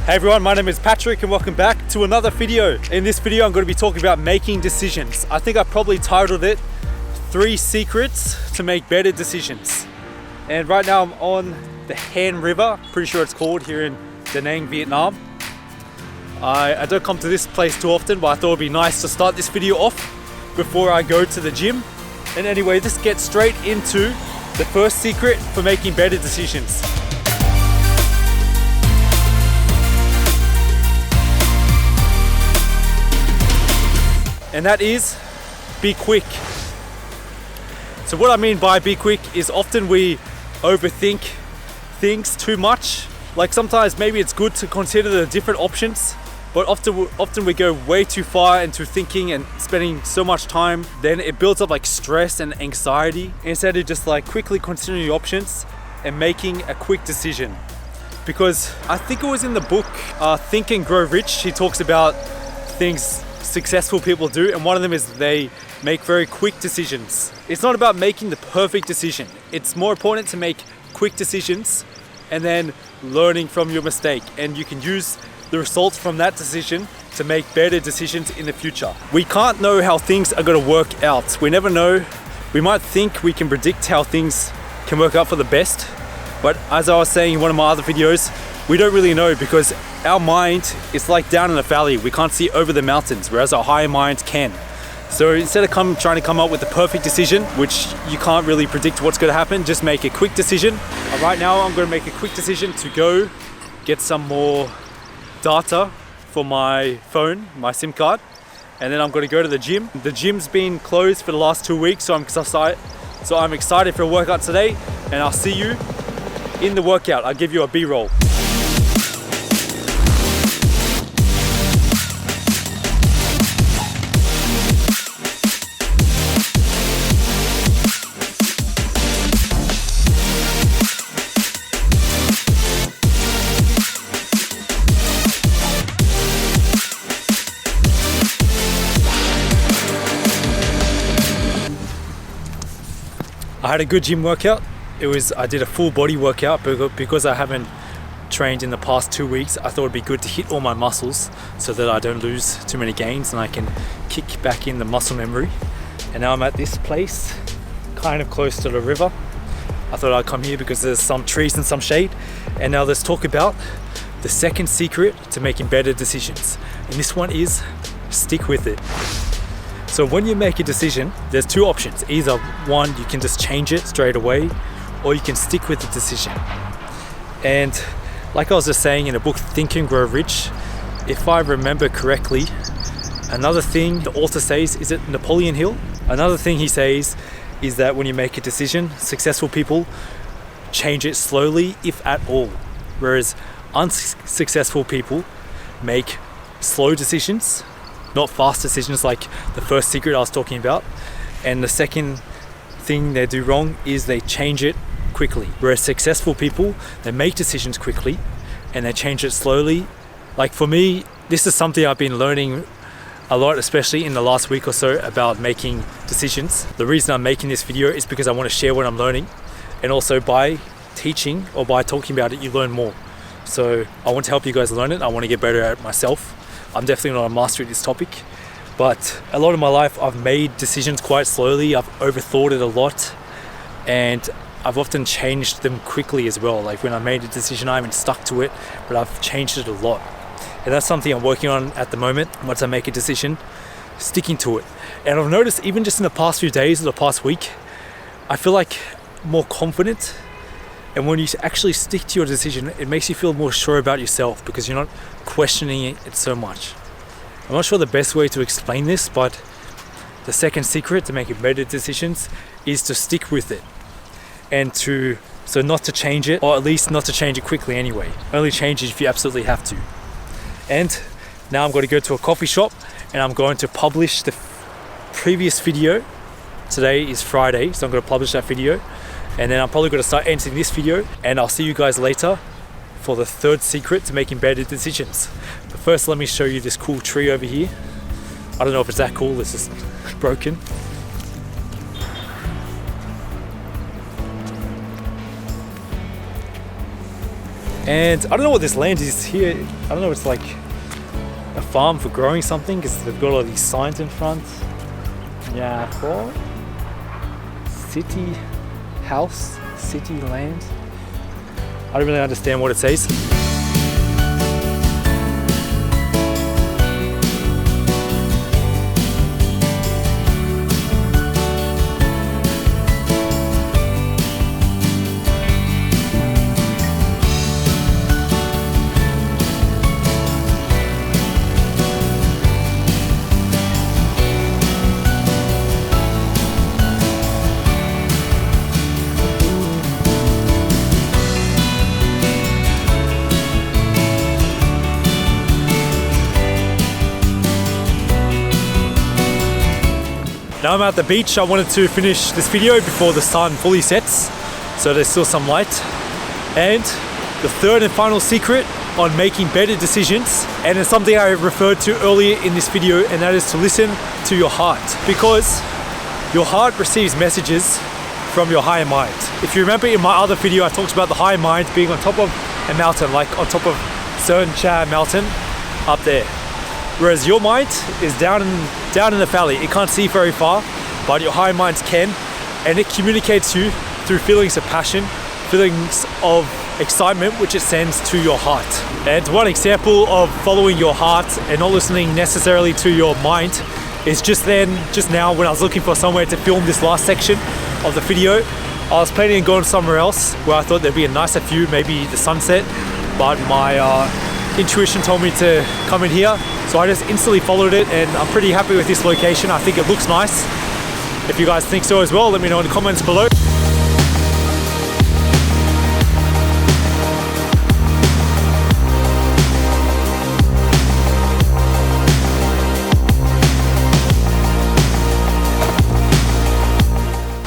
Hey everyone, my name is Patrick and welcome back to another video. In this video, I'm going to be talking about making decisions. I think I probably titled it 3 Secrets to Make Better Decisions. And right now I'm on the Han River, pretty sure it's called, here in Da Nang, Vietnam. I don't come to this place too often, but I thought it'd be nice to start this video off before I go to the gym. And anyway, let's get straight into the first secret for making better decisions. And that is, be quick. So what I mean by be quick is often we overthink things too much. Like sometimes maybe it's good to consider the different options, but often we go way too far into thinking and spending so much time, then it builds up like stress and anxiety instead of just like quickly considering the options and making a quick decision. Because I think it was in the book Think and Grow Rich, he talks about things successful people do, and one of them is they make very quick decisions. It's not about making the perfect decision. It's more important to make quick decisions and then learning from your mistake, and you can use the results from that decision to make better decisions in the future. We can't know how things are going to work out. We never know. We might think we can predict how things can work out for the best, but as I was saying in one of my other videos, we don't really know because our mind is like down in a valley. We can't see over the mountains, whereas our higher mind can. So instead of trying to come up with the perfect decision, which you can't really predict what's going to happen, just make a quick decision. Right now I'm going to make a quick decision to go get some more data for my phone, my SIM card, and then I'm going to go to the gym. The gym's been closed for the last 2 weeks, so I'm excited for a workout today, and I'll see you in the workout. I'll give you a B-roll. I had a good gym workout. I did a full body workout because I haven't trained in the past 2 weeks. I thought it'd be good to hit all my muscles so that I don't lose too many gains and I can kick back in the muscle memory. And now I'm at this place, kind of close to the river. I thought I'd come here because there's some trees and some shade. And now let's talk about the second secret to making better decisions. And this one is stick with it. So when you make a decision, there's 2 options. Either one, you can just change it straight away, or you can stick with the decision. And like I was just saying in the book Think and Grow Rich, if I remember correctly, another thing the author says, is it Napoleon Hill? Another thing he says is that when you make a decision, successful people change it slowly, if at all. Whereas unsuccessful people make slow decisions, not fast decisions like the first secret I was talking about. And the second thing they do wrong is they change it quickly. Whereas successful people, they make decisions quickly and they change it slowly. Like for me, this is something I've been learning a lot, especially in the last week or so, about making decisions. The reason I'm making this video is because I want to share what I'm learning, and also by teaching or by talking about it, you learn more. So I want to help you guys learn it. I want to get better at it myself. I'm definitely not a master at this topic, but a lot of my life I've made decisions quite slowly. I've overthought it a lot, and I've often changed them quickly as well. Like when I made a decision, I haven't stuck to it, but I've changed it a lot. And that's something I'm working on at the moment. Once I make a decision, sticking to it. And I've noticed even just in the past few days or the past week, I feel like more confident. And when you actually stick to your decision, it makes you feel more sure about yourself because you're not questioning it so much. I'm not sure the best way to explain this, but the second secret to making better decisions is to stick with it. And so not to change it, or at least not to change it quickly anyway. Only change it if you absolutely have to. And now I'm going to go to a coffee shop and I'm going to publish the previous video. Today is Friday, so I'm going to publish that video. And then I'm probably going to start editing this video, and I'll see you guys later for the third secret to making better decisions. But first, let me show you this cool tree over here. I don't know if it's that cool, it's just broken. And I don't know what this land is here. I don't know, it's like a farm for growing something because they've got all these signs in front. Yeah, what? City house, city land. I don't really understand what it says. Now I'm at the beach. I wanted to finish this video before the sun fully sets, so there's still some light. And the third and final secret on making better decisions, and it's something I referred to earlier in this video, and that is to listen to your heart, because your heart receives messages from your higher mind. If you remember in my other video, I talked about the higher mind being on top of a mountain, like on top of Sơn Tra mountain up there. Whereas your mind is down in the valley. It can't see very far, but your higher mind can, and it communicates you through feelings of passion, feelings of excitement, which it sends to your heart. And one example of following your heart and not listening necessarily to your mind is just now when I was looking for somewhere to film this last section of the video, I was planning on going somewhere else where I thought there'd be a nicer view, maybe the sunset, but my intuition told me to come in here, so I just instantly followed it, and I'm pretty happy with this location. I think it looks nice. If you guys think so as well, let me know in the comments below.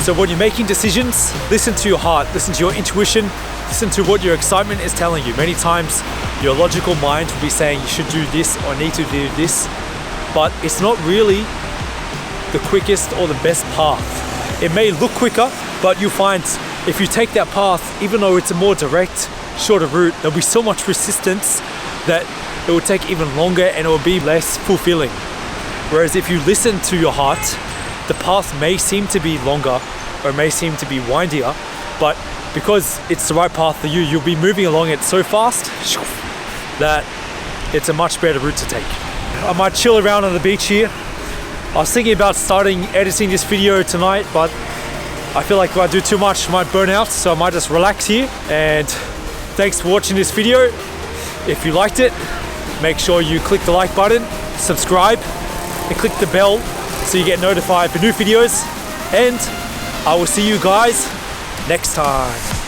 So when you're making decisions, listen to your heart, listen to your intuition, listen to what your excitement is telling you. Many times your logical mind will be saying you should do this or need to do this, but it's not really the quickest or the best path. It may look quicker, but you'll find if you take that path, even though it's a more direct, shorter route, there'll be so much resistance that it will take even longer and it will be less fulfilling. Whereas if you listen to your heart, the path may seem to be longer or may seem to be windier, but because it's the right path for you, you'll be moving along it so fast that it's a much better route to take. I might chill around on the beach here. I was thinking about starting editing this video tonight, but I feel like if I do too much, I might burn out, so I might just relax here. And thanks for watching this video. If you liked it, make sure you click the like button, subscribe, and click the bell so you get notified for new videos. And I will see you guys next time.